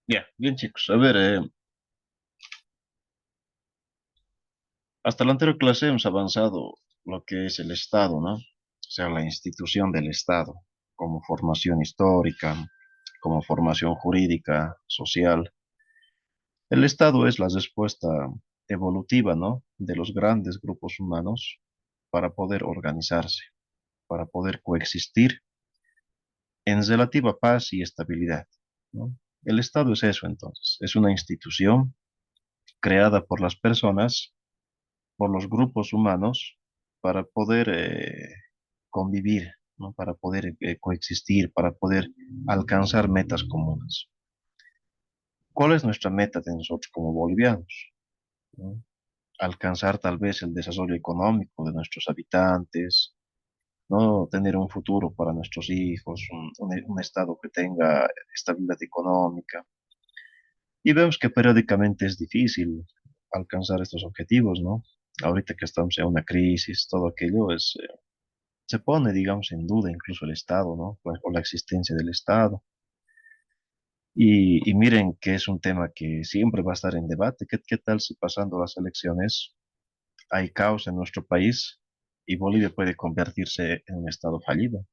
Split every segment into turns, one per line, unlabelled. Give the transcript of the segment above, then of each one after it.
Ya, bien chicos, a ver, hasta la anterior clase hemos avanzado lo que es el Estado, ¿no? O sea, la institución del Estado, como formación histórica, como formación jurídica, social. El Estado es la respuesta evolutiva, ¿no? De los grandes grupos humanos para poder organizarse, para poder coexistir en relativa paz y estabilidad, ¿no? El Estado es eso entonces, es una institución creada por las personas, por los grupos humanos, para poder convivir, ¿no? Para poder coexistir, para poder alcanzar metas comunes. ¿Cuál es nuestra meta de nosotros como bolivianos? ¿No? Alcanzar tal vez el desarrollo económico de nuestros habitantes, ¿no? Tener un futuro para nuestros hijos, un estado que tenga estabilidad económica. Y vemos que periódicamente es difícil alcanzar estos objetivos, ¿no? Ahorita que estamos en una crisis, todo aquello se pone, digamos, en duda incluso el Estado, ¿no? O la existencia del Estado. Y miren que es un tema que siempre va a estar en debate. ¿Qué tal si pasando las elecciones hay caos en nuestro país y Bolivia puede convertirse en un Estado fallido?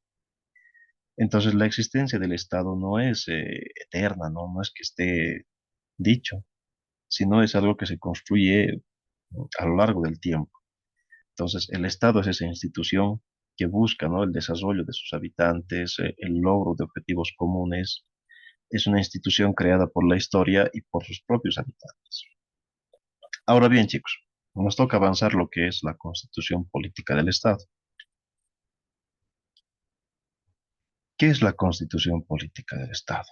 Entonces la existencia del Estado no es eterna, ¿no? No es que esté dicho, sino es algo que se construye a lo largo del tiempo. Entonces el Estado es esa institución que busca, ¿no? El desarrollo de sus habitantes, el logro de objetivos comunes. Es una institución creada por la historia y por sus propios habitantes. Ahora bien, chicos, nos toca avanzar lo que es la constitución política del Estado. ¿Qué es la constitución política del Estado?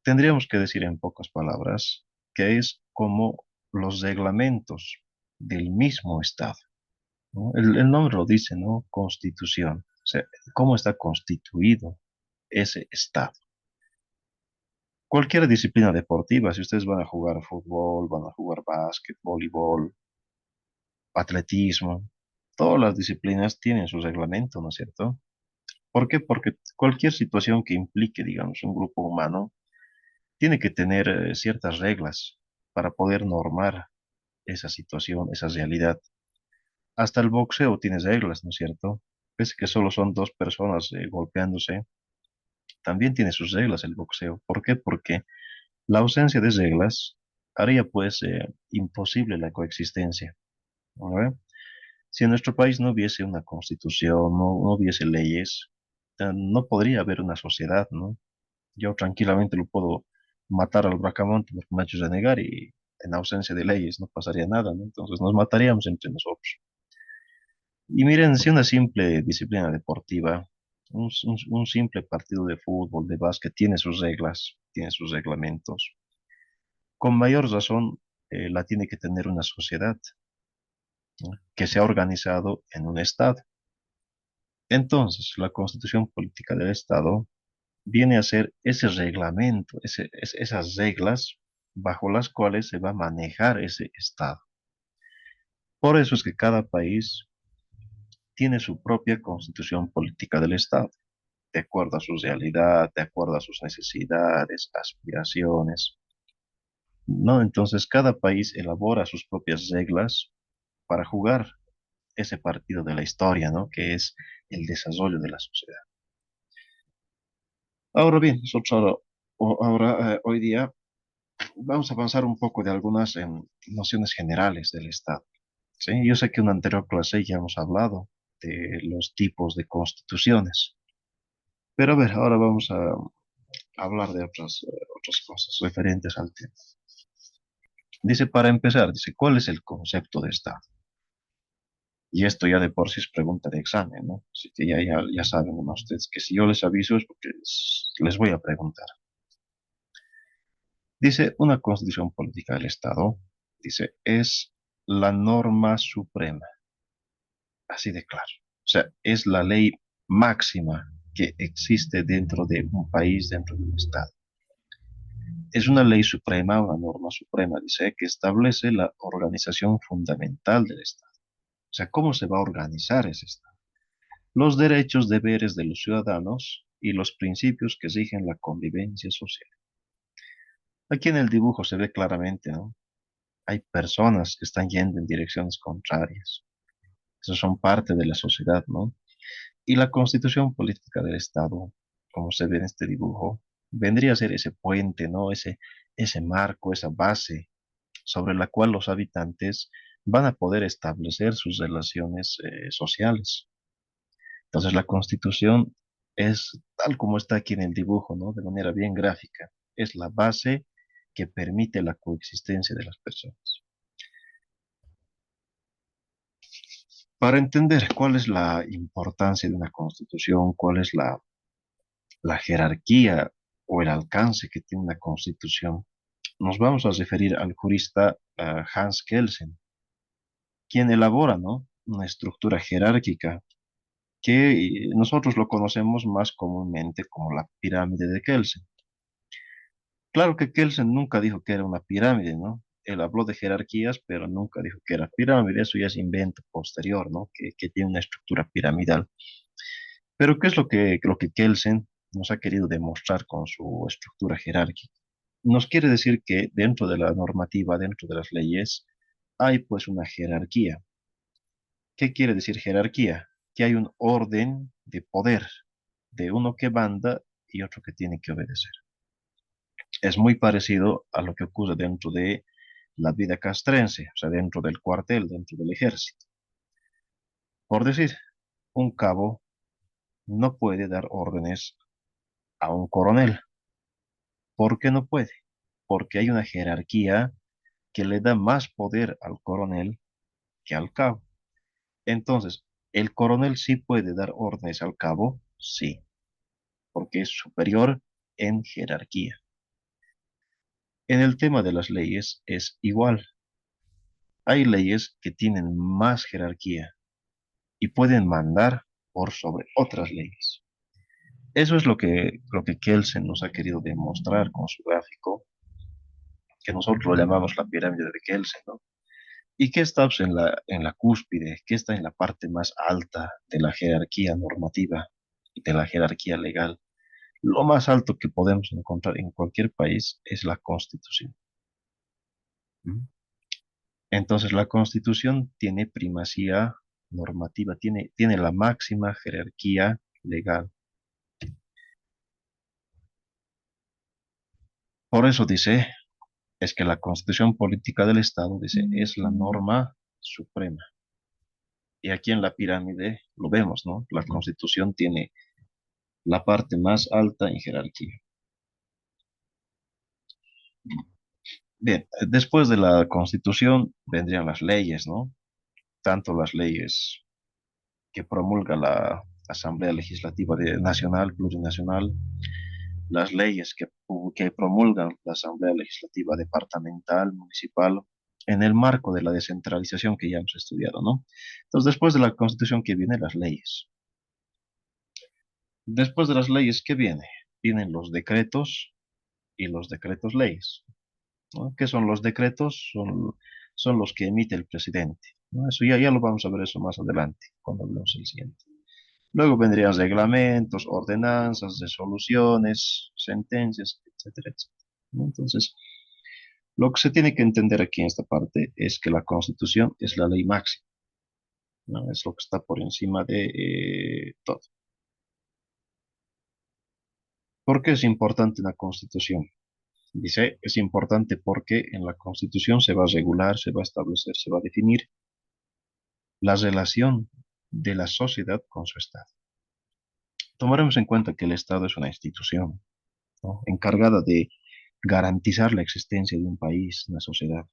Tendríamos que decir en pocas palabras que es como los reglamentos del mismo Estado, ¿no? El nombre lo dice, ¿no? Constitución. O sea, cómo está constituido ese Estado. Cualquier disciplina deportiva, si ustedes van a jugar fútbol, van a jugar básquet, voleibol, atletismo, todas las disciplinas tienen su reglamento, ¿no es cierto? ¿Por qué? Porque cualquier situación que implique, digamos, un grupo humano, tiene que tener ciertas reglas para poder normar esa situación, esa realidad. Hasta el boxeo tiene reglas, ¿no es cierto? Pese que solo son dos personas golpeándose, también tiene sus reglas el boxeo. ¿Por qué? Porque la ausencia de reglas haría pues imposible la coexistencia, ¿no? Si en nuestro país no hubiese una constitución, no hubiese leyes, no podría haber una sociedad, ¿no? Yo tranquilamente lo puedo matar al bracamonte porque me ha hecho renegar y en ausencia de leyes no pasaría nada, ¿no? Entonces nos mataríamos entre nosotros. Y miren, si una simple disciplina deportiva, un simple partido de fútbol, de básquet, tiene sus reglas, tiene sus reglamentos, con mayor razón la tiene que tener una sociedad, ¿no? Que se ha organizado en un Estado. Entonces, la Constitución Política del Estado viene a ser ese reglamento, esas reglas bajo las cuales se va a manejar ese Estado. Por eso es que cada país tiene su propia Constitución Política del Estado, de acuerdo a su realidad, de acuerdo a sus necesidades, aspiraciones, ¿no? Entonces, cada país elabora sus propias reglas para jugar ese partido de la historia, ¿no? Que es el desarrollo de la sociedad. Ahora bien, nosotros hoy día vamos a avanzar un poco de algunas nociones generales del Estado. ¿Sí? Yo sé que en una anterior clase ya hemos hablado de los tipos de constituciones, pero a ver, ahora vamos a hablar de otras cosas referentes al tema. Dice, para empezar, dice, ¿cuál es el concepto de Estado? Y esto ya de por sí es pregunta de examen, ¿no? Así que ya saben ¿no? Ustedes que si yo les aviso es porque les voy a preguntar. Dice, una constitución política del Estado, dice, es la norma suprema, así de claro. O sea, es la ley máxima que existe dentro de un país, dentro de un Estado. Es una ley suprema, una norma suprema, dice, que establece la organización fundamental del Estado. O sea, ¿cómo se va a organizar ese Estado? Los derechos, deberes de los ciudadanos y los principios que rigen la convivencia social. Aquí en el dibujo se ve claramente, ¿no? Hay personas que están yendo en direcciones contrarias. Esos son parte de la sociedad, ¿no? Y la constitución política del Estado, como se ve en este dibujo, vendría a ser ese puente, ¿no? Ese marco, esa base sobre la cual los habitantes van a poder establecer sus relaciones sociales. Entonces la constitución es tal como está aquí en el dibujo, ¿no? De manera bien gráfica. Es la base que permite la coexistencia de las personas. Para entender cuál es la importancia de una constitución, cuál es la jerarquía o el alcance que tiene una constitución, nos vamos a referir al jurista Hans Kelsen, quien elabora, ¿no? Una estructura jerárquica que nosotros lo conocemos más comúnmente como la pirámide de Kelsen. Claro que Kelsen nunca dijo que era una pirámide, ¿no? Él habló de jerarquías, pero nunca dijo que era pirámide. Eso ya es invento posterior, ¿no? Que tiene una estructura piramidal. Pero ¿qué es lo que Kelsen nos ha querido demostrar con su estructura jerárquica? Nos quiere decir que dentro de la normativa, dentro de las leyes, hay pues una jerarquía. ¿Qué quiere decir jerarquía? Que hay un orden de poder, de uno que manda y otro que tiene que obedecer. Es muy parecido a lo que ocurre dentro de la vida castrense, o sea, dentro del cuartel, dentro del ejército. Por decir, un cabo no puede dar órdenes a un coronel. ¿Por qué no puede? Porque hay una jerarquía que le da más poder al coronel que al cabo. Entonces, ¿el coronel sí puede dar órdenes al cabo? Sí, porque es superior en jerarquía. En el tema de las leyes es igual. Hay leyes que tienen más jerarquía y pueden mandar por sobre otras leyes. Eso es lo que Kelsen nos ha querido demostrar con su gráfico, que nosotros lo llamamos la pirámide de Kelsen, ¿no? ¿Y qué está pues, en la cúspide? ¿Qué está en la parte más alta de la jerarquía normativa y de la jerarquía legal? Lo más alto que podemos encontrar en cualquier país es la Constitución. ¿Mm? Entonces, la Constitución tiene primacía normativa, tiene la máxima jerarquía legal. Por eso dice, es que la Constitución política del Estado, dice, es la norma suprema. Y aquí en la pirámide lo vemos, ¿no? La Constitución tiene la parte más alta en jerarquía. Bien, después de la Constitución vendrían las leyes, ¿no? Tanto las leyes que promulga la Asamblea Legislativa Nacional, Plurinacional, las leyes que promulgan la Asamblea Legislativa Departamental, Municipal, en el marco de la descentralización que ya hemos estudiado, ¿no? Entonces, después de la Constitución, ¿qué vienen las leyes? Después de las leyes, ¿qué viene? Vienen los decretos y los decretos leyes, ¿no? ¿Qué son los decretos? Son los que emite el presidente, ¿no? Eso ya lo vamos a ver eso más adelante, cuando hablemos el siguiente. Luego vendrían reglamentos, ordenanzas, resoluciones, sentencias, etcétera, etcétera, ¿no? Entonces, lo que se tiene que entender aquí en esta parte es que la Constitución es la ley máxima, ¿no? Es lo que está por encima de todo. ¿Por qué es importante una Constitución? Dice, es importante porque en la Constitución se va a regular, se va a establecer, se va a definir la relación de la sociedad con su Estado. Tomaremos en cuenta que el Estado es una institución, ¿no? Encargada de garantizar la existencia de un país, una sociedad.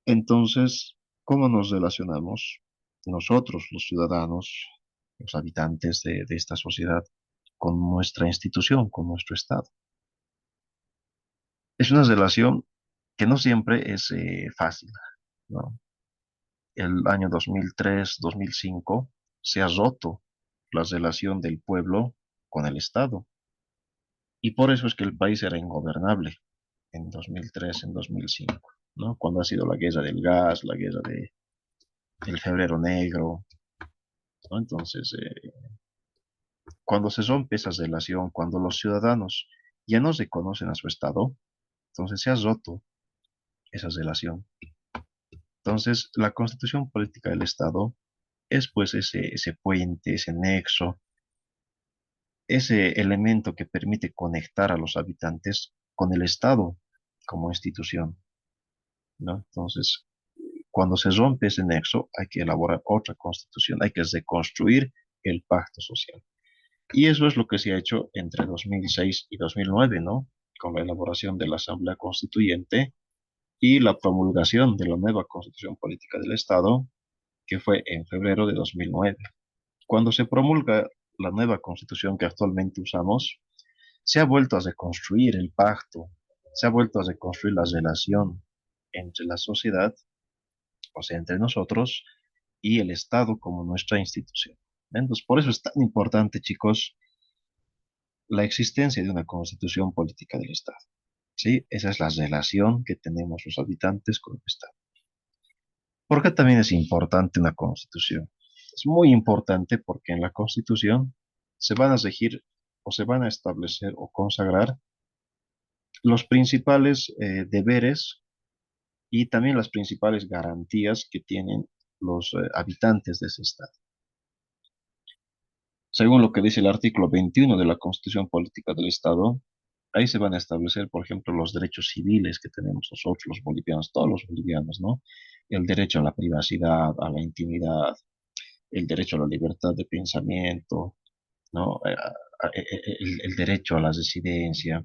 Entonces, ¿cómo nos relacionamos nosotros, los ciudadanos, los habitantes de esta sociedad, con nuestra institución, con nuestro Estado? Es una relación que no siempre es fácil, ¿no? El año 2003, 2005, se ha roto la relación del pueblo con el Estado. Y por eso es que el país era ingobernable en 2003, en 2005, ¿no? Cuando ha sido la guerra del gas, la guerra del febrero negro, ¿no? Entonces, cuando se rompe esa relación, cuando los ciudadanos ya no reconocen a su Estado, Entonces se ha roto esa relación. Entonces, la constitución política del Estado es pues ese puente, ese nexo, ese elemento que permite conectar a los habitantes con el Estado como institución, ¿no? Entonces, cuando se rompe ese nexo, hay que elaborar otra constitución, hay que reconstruir el pacto social. Y eso es lo que se ha hecho entre 2006 y 2009, ¿no? Con la elaboración de la Asamblea Constituyente y la promulgación de la nueva Constitución Política del Estado, que fue en febrero de 2009. Cuando se promulga la nueva Constitución que actualmente usamos, se ha vuelto a reconstruir el pacto, se ha vuelto a reconstruir la relación entre la sociedad, o sea, entre nosotros y el Estado como nuestra institución. Entonces, por eso es tan importante, chicos, la existencia de una constitución política del Estado. ¿Sí? Esa es la relación que tenemos los habitantes con el Estado. ¿Por qué también es importante una constitución? Es muy importante porque en la constitución se van a regir o se van a establecer o consagrar los principales deberes y también las principales garantías que tienen los habitantes de ese Estado. Según lo que dice el artículo 21 de la Constitución Política del Estado, ahí se van a establecer, por ejemplo, los derechos civiles que tenemos nosotros, los bolivianos, todos los bolivianos, ¿no? El derecho a la privacidad, a la intimidad, el derecho a la libertad de pensamiento, ¿no? El derecho a la residencia,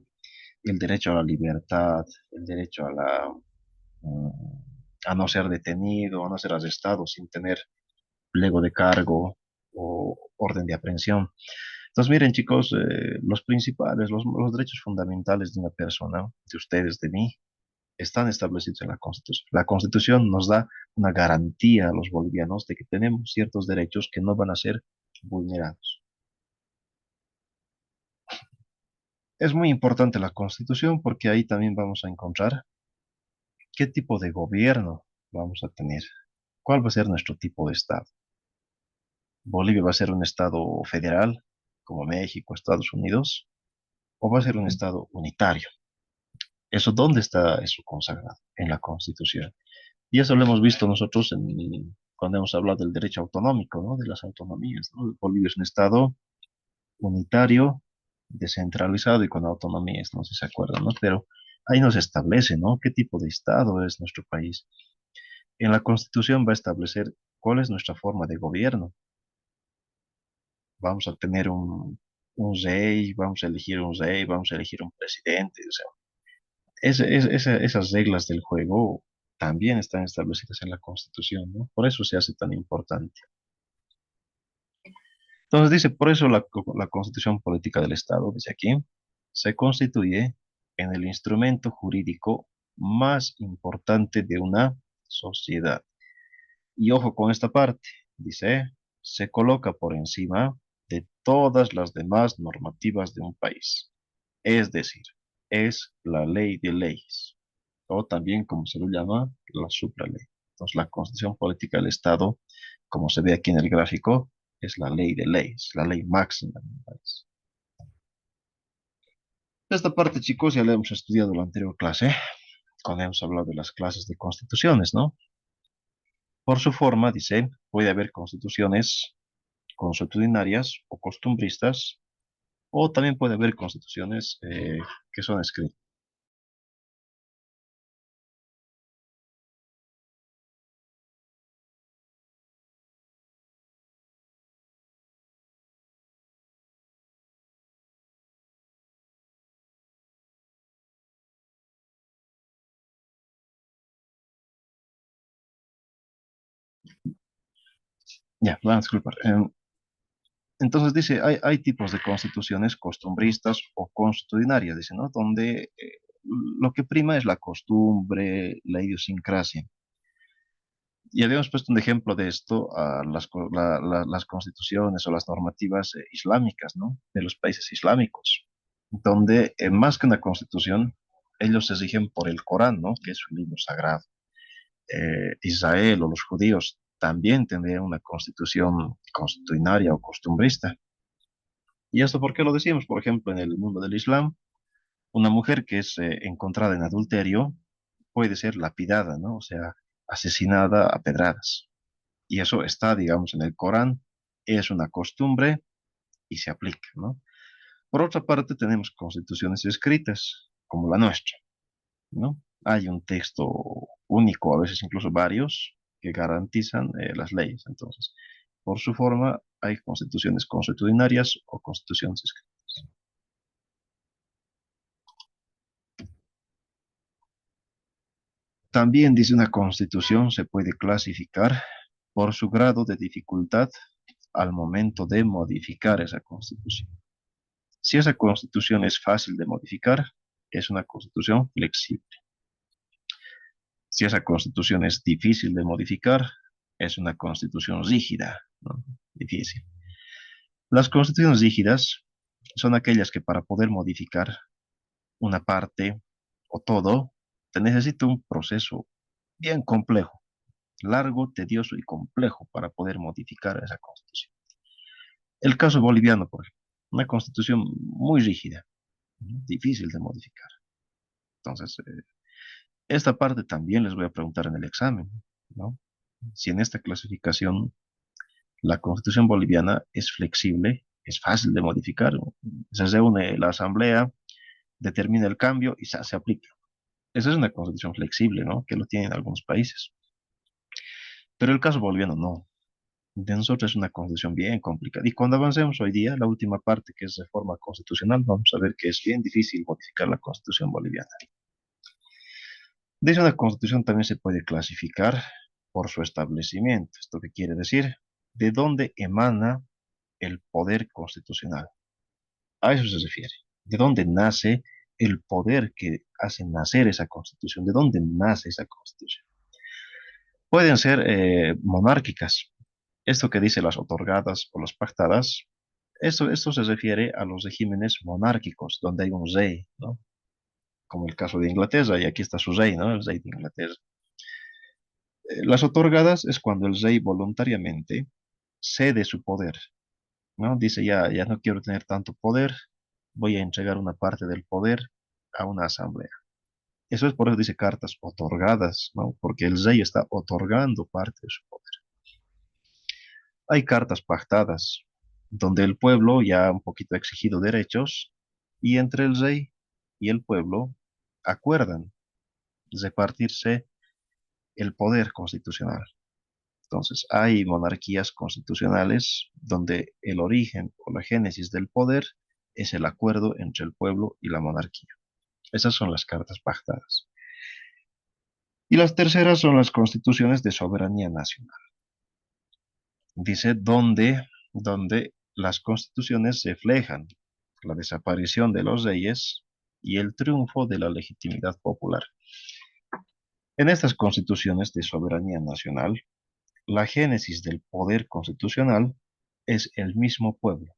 el derecho a la libertad, el derecho mm, a no ser detenido, a no ser arrestado sin tener pliego de cargo o orden de aprehensión. Entonces, miren, chicos, los principales, los derechos fundamentales de una persona, de ustedes, de mí, están establecidos en la Constitución. La Constitución nos da una garantía a los bolivianos de que tenemos ciertos derechos que no van a ser vulnerados. Es muy importante la Constitución porque ahí también vamos a encontrar qué tipo de gobierno vamos a tener, cuál va a ser nuestro tipo de Estado. ¿Bolivia va a ser un Estado federal, como México, Estados Unidos, o va a ser un Estado unitario? ¿Eso dónde está eso consagrado? En la Constitución. Y eso lo hemos visto nosotros cuando hemos hablado del derecho autonómico, ¿no? De las autonomías, ¿no? Bolivia es un Estado unitario, descentralizado y con autonomías, no sé si se acuerdan, ¿no? Pero ahí nos establece, ¿no? ¿Qué tipo de Estado es nuestro país? En la Constitución va a establecer cuál es nuestra forma de gobierno. Vamos a tener un rey, vamos a elegir un rey, vamos a elegir un presidente. O sea, esas reglas del juego también están establecidas en la Constitución, ¿no? Por eso se hace tan importante. Entonces dice, por eso la Constitución Política del Estado, dice aquí, se constituye en el instrumento jurídico más importante de una sociedad. Y ojo con esta parte, dice, se coloca por encima de todas las demás normativas de un país. Es decir, es la ley de leyes, o también como se lo llama, la supraley. Entonces, la Constitución Política del Estado, como se ve aquí en el gráfico, es la ley de leyes, la ley máxima de un país. Esta parte, chicos, ya la hemos estudiado en la anterior clase, cuando hemos hablado de las clases de constituciones, ¿no? Por su forma, dice, puede haber constituciones consuetudinarias o costumbristas, o también puede haber constituciones que son escritas. Ya, van a disculpar. Entonces dice, hay tipos de constituciones costumbristas o consuetudinarias, dice, ¿no? Donde lo que prima es la costumbre, la idiosincrasia. Y habíamos puesto un ejemplo de esto a las constituciones o las normativas islámicas, ¿no? De los países islámicos, donde más que una constitución, ellos se rigen por el Corán, ¿no? Que es su libro sagrado. Israel o los judíos también tendrían una constitución constitucionaria o costumbrista. ¿Y esto por qué lo decimos? Por ejemplo, en el mundo del Islam, Una mujer que es encontrada en adulterio puede ser lapidada, ¿no? O sea, asesinada a pedradas. Y eso está, digamos, en el Corán, es una costumbre y se aplica, ¿no? Por otra parte, tenemos constituciones escritas, como la nuestra, ¿no? Hay un texto único, a veces incluso varios, que garantizan las leyes. Entonces, por su forma, hay constituciones consuetudinarias o constituciones escritas. También dice una constitución se puede clasificar por su grado de dificultad al momento de modificar esa constitución. Si esa constitución es fácil de modificar, es una constitución flexible. Si esa constitución es difícil de modificar, es una constitución rígida, ¿no? Difícil. Las constituciones rígidas son aquellas que para poder modificar una parte o todo, te necesita un proceso bien complejo, largo, tedioso y complejo para poder modificar esa constitución. El caso boliviano, por ejemplo, una constitución muy rígida, ¿no? Difícil de modificar. Entonces, esta parte también les voy a preguntar en el examen, ¿no? Si en esta clasificación la constitución boliviana es flexible, es fácil de modificar, se reúne la asamblea, determina el cambio y se aplica. Esa es una constitución flexible, ¿no? Que lo tienen algunos países. Pero el caso boliviano no. De nosotros es una constitución bien complicada. Y cuando avancemos hoy día, la última parte que es reforma constitucional, vamos a ver que es bien difícil modificar la constitución boliviana. Dice una constitución también se puede clasificar por su establecimiento. ¿Esto qué quiere decir? ¿De dónde emana el poder constitucional? A eso se refiere. ¿De dónde nace el poder que hace nacer esa constitución? ¿De dónde nace esa constitución? Pueden ser monárquicas. Esto que dice las otorgadas o las pactadas, esto se refiere a los regímenes monárquicos, donde hay un rey, ¿no? Como el caso de Inglaterra, y aquí está su rey, ¿no? El rey de Inglaterra. Las otorgadas es cuando el rey voluntariamente cede su poder, ¿no? Dice, ya no quiero tener tanto poder, voy a entregar una parte del poder a una asamblea. Eso es por eso dice cartas otorgadas, ¿no? Porque el rey está otorgando parte de su poder. Hay cartas pactadas, donde el pueblo ya ha un poquito exigido derechos y entre el rey y el pueblo acuerdan repartirse el poder constitucional. Entonces, hay monarquías constitucionales donde el origen o la génesis del poder es el acuerdo entre el pueblo y la monarquía. Esas son las cartas pactadas. Y las terceras son las constituciones de soberanía nacional. Dice donde las constituciones reflejan la desaparición de los reyes y el triunfo de la legitimidad popular. En estas constituciones de soberanía nacional, la génesis del poder constitucional es el mismo pueblo.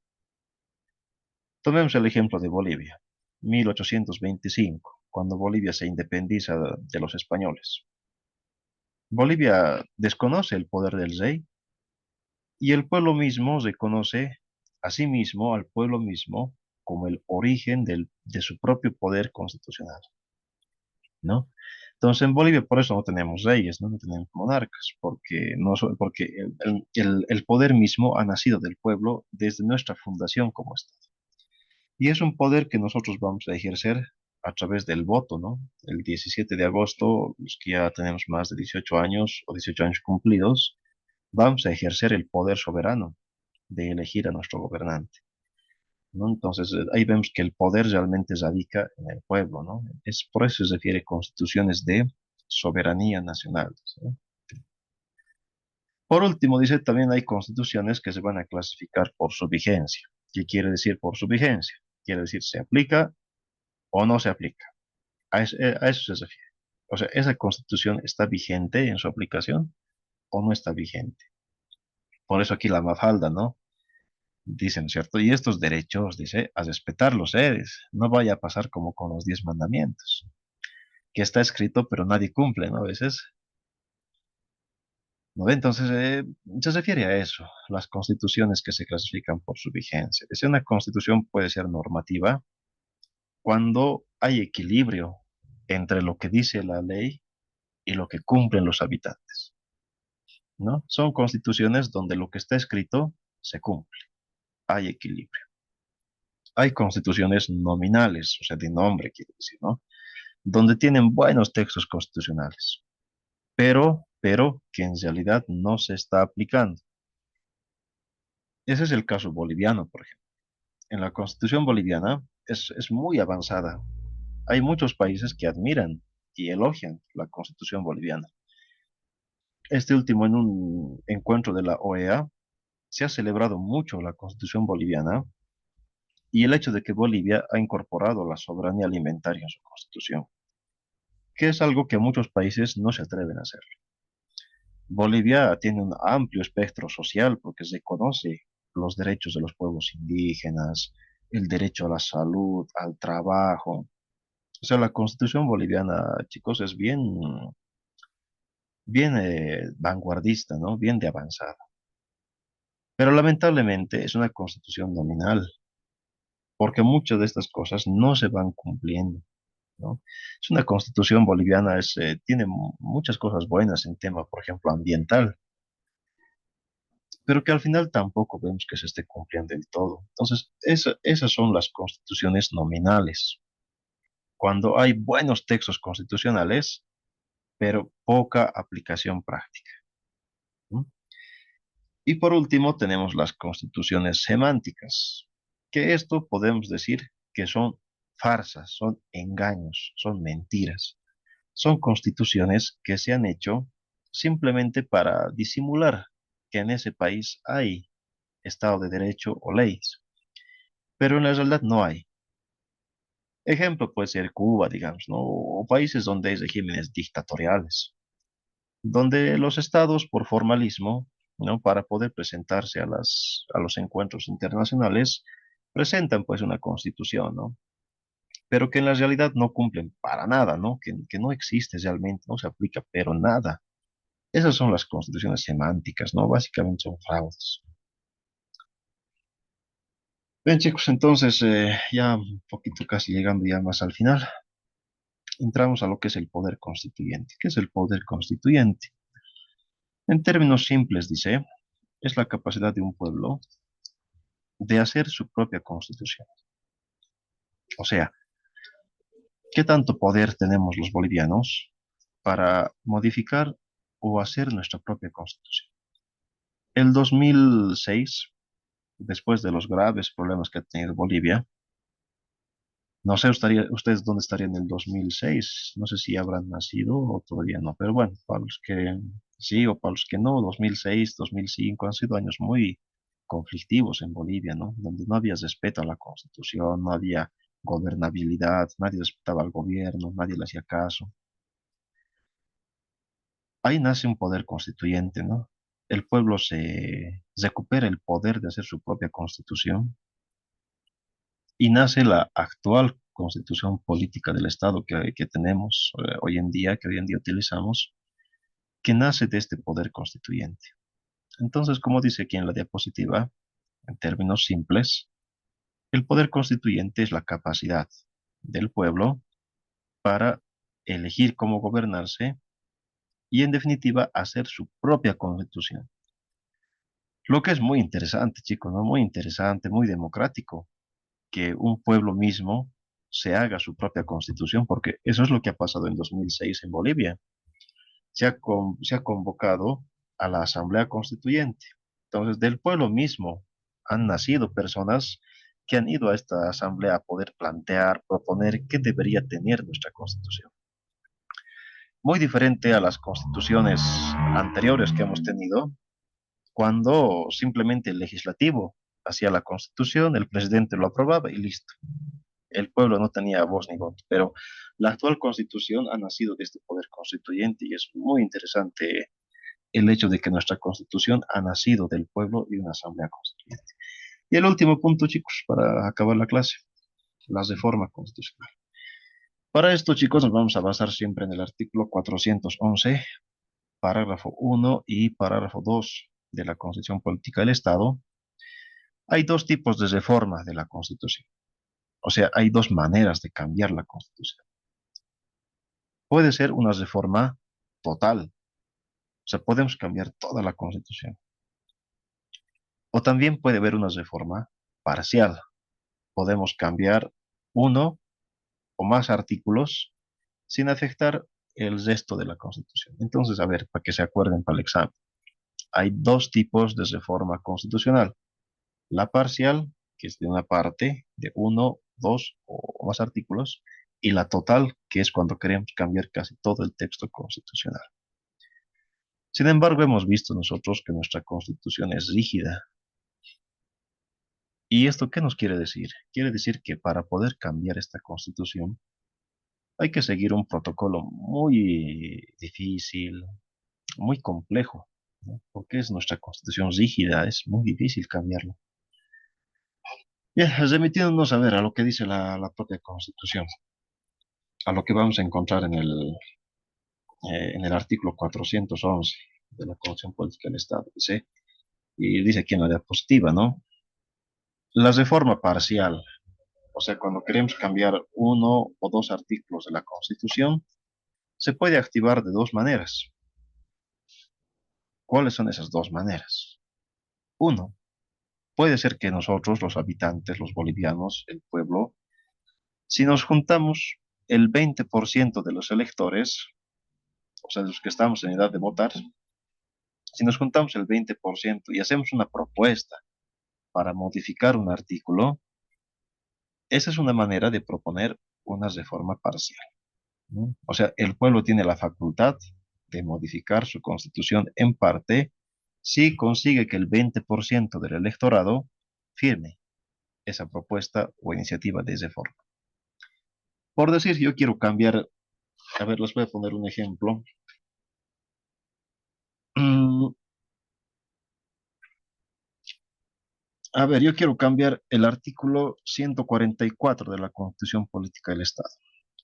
Tomemos el ejemplo de Bolivia, 1825, cuando Bolivia se independiza de los españoles. Bolivia desconoce el poder del rey y el pueblo mismo reconoce a sí mismo, al pueblo mismo, como el origen de su propio poder constitucional, ¿no? Entonces en Bolivia por eso no tenemos reyes, ¿no? No tenemos monarcas, porque, no, porque el poder mismo ha nacido del pueblo desde nuestra fundación como Estado. Y es un poder que nosotros vamos a ejercer a través del voto, ¿no? El 17 de agosto, los que ya tenemos más de 18 años o 18 años cumplidos, vamos a ejercer el poder soberano de elegir a nuestro gobernante, ¿no? Entonces, ahí vemos que el poder realmente radica en el pueblo, ¿no? Es por eso se refiere a constituciones de soberanía nacional, ¿sí? Por último, dice, también hay constituciones que se van a clasificar por su vigencia. ¿Qué quiere decir por su vigencia? Quiere decir, ¿se aplica o no se aplica? A eso se refiere. O sea, ¿esa constitución está vigente en su aplicación o no está vigente? Por eso aquí la mafalda, ¿no? Dicen, ¿cierto? Y estos derechos, dice, a respetarlos, no vaya a pasar como con los 10 mandamientos, que está escrito pero nadie cumple, ¿no? A veces, ¿no ve? Entonces, se refiere a eso, las constituciones que se clasifican por su vigencia. Dice, una constitución puede ser normativa cuando hay equilibrio entre lo que dice la ley y lo que cumplen los habitantes, ¿no? Son constituciones donde lo que está escrito se cumple, hay equilibrio. Hay constituciones nominales, o sea, de nombre, quiero decir, ¿no? Donde tienen buenos textos constitucionales, pero que en realidad no se está aplicando. Ese es el caso boliviano, por ejemplo. En la constitución boliviana es muy avanzada. Hay muchos países que admiran y elogian la constitución boliviana. Este último, en un encuentro de la OEA, se ha celebrado mucho la constitución boliviana y el hecho de que Bolivia ha incorporado la soberanía alimentaria en su constitución, que es algo que muchos países no se atreven a hacer. Bolivia tiene un amplio espectro social porque se conoce los derechos de los pueblos indígenas, el derecho a la salud, al trabajo. O sea, la constitución boliviana, chicos, es bien vanguardista, ¿no? Bien de avanzada. Pero lamentablemente es una constitución nominal, porque muchas de estas cosas no se van cumpliendo, ¿no? Es una constitución boliviana, tiene muchas cosas buenas en tema, por ejemplo, ambiental, pero que al final tampoco vemos que se esté cumpliendo del todo. Entonces, esas son las constituciones nominales, cuando hay buenos textos constitucionales, pero poca aplicación práctica, ¿no? Y por último, tenemos las constituciones semánticas, que esto podemos decir que son farsas, son engaños, son mentiras. Son constituciones que se han hecho simplemente para disimular que en ese país hay Estado de Derecho o leyes, pero en la realidad no hay. Ejemplo puede ser Cuba, digamos, ¿no? O países donde hay regímenes dictatoriales, donde los estados, por formalismo, ¿no? Para poder presentarse a los encuentros internacionales, presentan pues una constitución, ¿no? Pero que en la realidad no cumplen para nada, ¿no? Que no existe realmente, no se aplica, pero nada. Esas son las constituciones semánticas, ¿no? Básicamente son fraudes. Bien, chicos, entonces ya un poquito casi llegando ya más al final, entramos a lo que es el poder constituyente. ¿Qué es el poder constituyente? En términos simples, dice, es la capacidad de un pueblo de hacer su propia constitución. O sea, ¿qué tanto poder tenemos los bolivianos para modificar o hacer nuestra propia constitución? El 2006, después de los graves problemas que ha tenido Bolivia, no sé ustedes dónde estarían en el 2006, no sé si habrán nacido o todavía no, pero bueno, para los que sí o para los que no, 2006, 2005 han sido años muy conflictivos en Bolivia, ¿no? Donde no había respeto a la Constitución, no había gobernabilidad, nadie respetaba al gobierno, nadie le hacía caso. Ahí nace un poder constituyente, ¿no? El pueblo se recupera el poder de hacer su propia constitución y nace la actual constitución política del Estado que tenemos hoy en día, que hoy en día utilizamos, que nace de este poder constituyente. Entonces, como dice aquí en la diapositiva, en términos simples, el poder constituyente es la capacidad del pueblo para elegir cómo gobernarse y, en definitiva, hacer su propia constitución. Lo que es muy interesante, chicos, ¿no? Muy interesante, muy democrático, que un pueblo mismo se haga su propia constitución, porque eso es lo que ha pasado en 2006 en Bolivia. Se ha convocado a la Asamblea Constituyente. Entonces, del pueblo mismo han nacido personas que han ido a esta asamblea a poder plantear, proponer qué debería tener nuestra constitución. Muy diferente a las constituciones anteriores que hemos tenido, cuando simplemente el legislativo hacía la constitución, el presidente lo aprobaba y listo. El pueblo no tenía voz ni voto, pero la actual constitución ha nacido de este poder constituyente y es muy interesante el hecho de que nuestra constitución ha nacido del pueblo y de una asamblea constituyente. Y el último punto, chicos, para acabar la clase, la reforma constitucional. Para esto, chicos, nos vamos a basar siempre en el artículo 411, parágrafo 1 y parágrafo 2 de la Constitución Política del Estado. Hay dos tipos de reforma de la Constitución. O sea, hay dos maneras de cambiar la Constitución. Puede ser una reforma total, o sea, podemos cambiar toda la Constitución. O también puede haber una reforma parcial. Podemos cambiar uno o más artículos sin afectar el resto de la Constitución. Entonces, a ver, para que se acuerden para el examen, hay dos tipos de reforma constitucional. La parcial, que es de una parte, de uno, dos o más artículos, y la total, que es cuando queremos cambiar casi todo el texto constitucional. Sin embargo, hemos visto nosotros que nuestra Constitución es rígida. ¿Y esto qué nos quiere decir? Quiere decir que para poder cambiar esta Constitución hay que seguir un protocolo muy difícil, muy complejo, ¿no? Porque es nuestra Constitución rígida, es muy difícil cambiarla. Bien, remitiéndonos a ver a lo que dice la propia Constitución, a lo que vamos a encontrar en el artículo 411 de la Constitución Política del Estado, dice, y dice aquí en la diapositiva, ¿no? La reforma parcial, o sea, cuando queremos cambiar uno o dos artículos de la Constitución, se puede activar de dos maneras. ¿Cuáles son esas dos maneras? Uno, puede ser que nosotros, los habitantes, los bolivianos, el pueblo, si nos juntamos el 20% de los electores, o sea, de los que estamos en edad de votar, si nos juntamos el 20% y hacemos una propuesta para modificar un artículo, esa es una manera de proponer una reforma parcial, ¿no? O sea, el pueblo tiene la facultad de modificar su constitución en parte si consigue que el 20% del electorado firme esa propuesta o iniciativa de reforma. Por decir, yo quiero cambiar, a ver, les voy a poner un ejemplo. Mm, a ver, yo quiero cambiar el artículo 144 de la Constitución Política del Estado.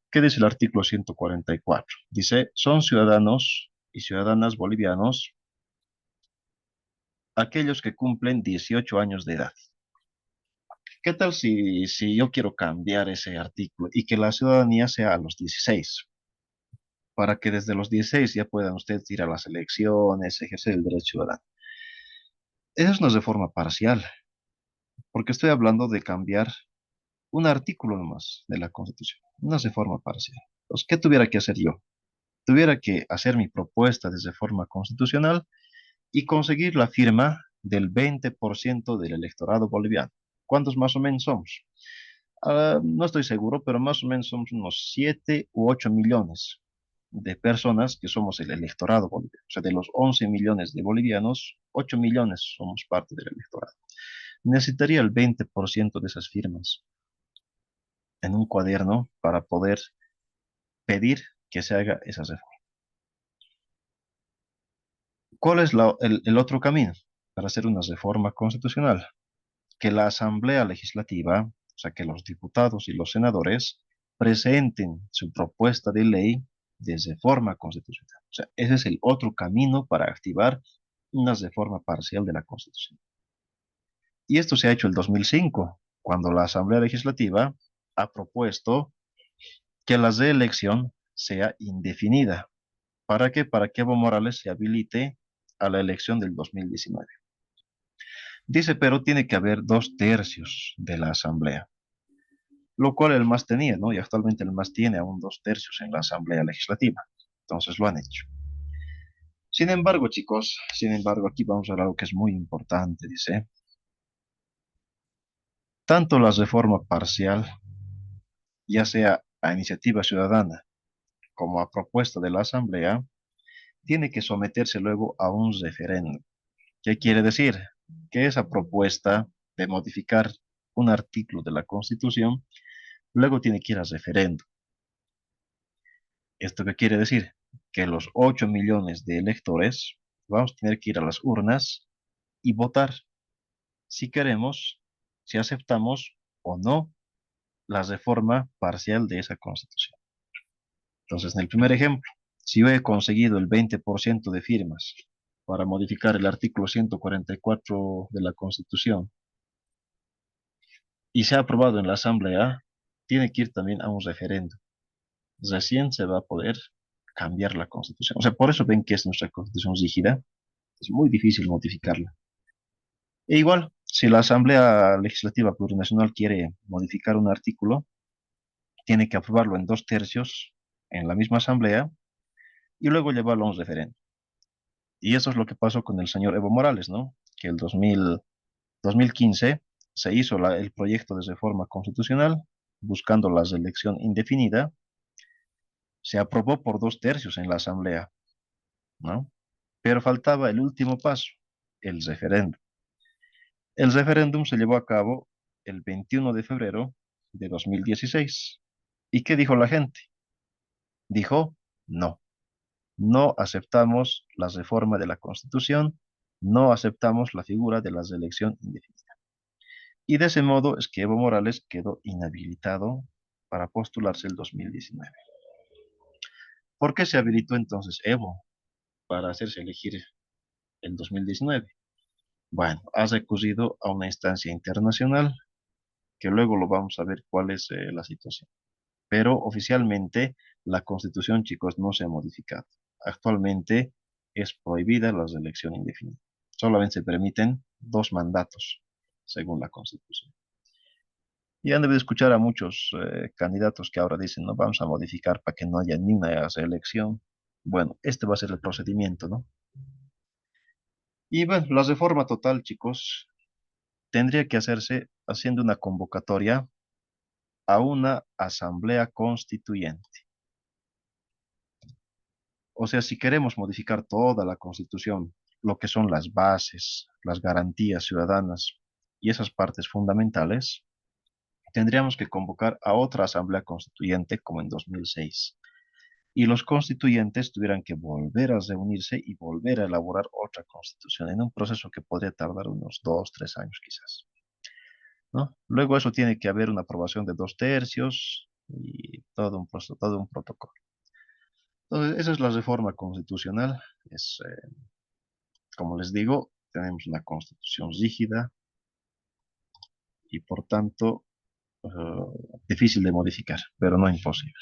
¿Qué dice el artículo 144? Dice, son ciudadanos y ciudadanas bolivianos aquellos que cumplen 18 años de edad. ¿Qué tal si yo quiero cambiar ese artículo y que la ciudadanía sea a los 16? Para que desde los 16 ya puedan ustedes ir a las elecciones, ejercer el derecho ciudadano. Eso es una reforma parcial, porque estoy hablando de cambiar un artículo nomás de la Constitución, una reforma parcial. Entonces, ¿qué tuviera que hacer yo? Tuviera que hacer mi propuesta de reforma constitucional y conseguir la firma del 20% del electorado boliviano. ¿Cuántos más o menos somos? No estoy seguro, pero más o menos somos unos 7 u 8 millones de personas que somos el electorado boliviano. O sea, de los 11 millones de bolivianos, 8 millones somos parte del electorado. Necesitaría el 20% de esas firmas en un cuaderno para poder pedir que se haga esa reforma. ¿Cuál es el otro camino para hacer una reforma constitucional? Que la Asamblea Legislativa, o sea, que los diputados y los senadores presenten su propuesta de ley de reforma constitucional. O sea, ese es el otro camino para activar una reforma parcial de la Constitución. Y esto se ha hecho el 2005, cuando la Asamblea Legislativa ha propuesto que la reelección sea indefinida. ¿Para qué? Para que Evo Morales se habilite a la elección del 2019. Dice, pero tiene que haber 2/3 de la Asamblea, lo cual el MAS tenía, ¿no? Y actualmente el MAS tiene aún 2/3 en la Asamblea Legislativa. Entonces lo han hecho. Sin embargo, chicos, sin embargo, aquí vamos a ver algo que es muy importante, dice, tanto la reforma parcial, ya sea a iniciativa ciudadana como a propuesta de la Asamblea, tiene que someterse luego a un referéndum. ¿Qué quiere decir? Que esa propuesta de modificar un artículo de la Constitución luego tiene que ir a referéndum. ¿Esto qué quiere decir? Que los 8 millones de electores vamos a tener que ir a las urnas y votar si queremos, si aceptamos o no la reforma parcial de esa Constitución. Entonces, en el primer ejemplo, si yo he conseguido el 20% de firmas para modificar el artículo 144 de la Constitución y se ha aprobado en la Asamblea, tiene que ir también a un referendo. Recién se va a poder cambiar la constitución. O sea, por eso ven que es nuestra constitución rígida. Es muy difícil modificarla. E igual, si la Asamblea Legislativa Plurinacional quiere modificar un artículo, tiene que aprobarlo en dos tercios en la misma Asamblea y luego llevarlo a un referendo. Y eso es lo que pasó con el señor Evo Morales, ¿no? Que el 2015 se hizo el proyecto de reforma constitucional buscando la reelección indefinida, se aprobó por dos tercios en la Asamblea, ¿no? Pero faltaba el último paso, el referéndum. El referéndum se llevó a cabo el 21 de febrero de 2016. ¿Y qué dijo la gente? Dijo, no, no aceptamos la reforma de la Constitución, no aceptamos la figura de la reelección indefinida. Y de ese modo es que Evo Morales quedó inhabilitado para postularse el 2019. ¿Por qué se habilitó entonces Evo para hacerse elegir el 2019? Bueno, ha recurrido a una instancia internacional que luego lo vamos a ver cuál es la situación. Pero oficialmente la Constitución, chicos, no se ha modificado. Actualmente es prohibida la reelección indefinida. Solamente se permiten dos mandatos, según la Constitución. Y han debido escuchar a muchos candidatos que ahora dicen, no, vamos a modificar para que no haya ni una reelección. Bueno, este va a ser el procedimiento, ¿no? Y bueno, la reforma total, chicos, tendría que hacerse haciendo una convocatoria a una asamblea constituyente. O sea, si queremos modificar toda la Constitución, lo que son las bases, las garantías ciudadanas y esas partes fundamentales, tendríamos que convocar a otra asamblea constituyente como en 2006. Y los constituyentes tuvieran que volver a reunirse y volver a elaborar otra constitución en un proceso que podría tardar unos 2, 3 años quizás, ¿no? Luego eso tiene que haber una aprobación de dos tercios y todo un proceso, todo un protocolo. Entonces, esa es la reforma constitucional. Es, como les digo, tenemos una constitución rígida y por tanto difícil de modificar, pero no imposible.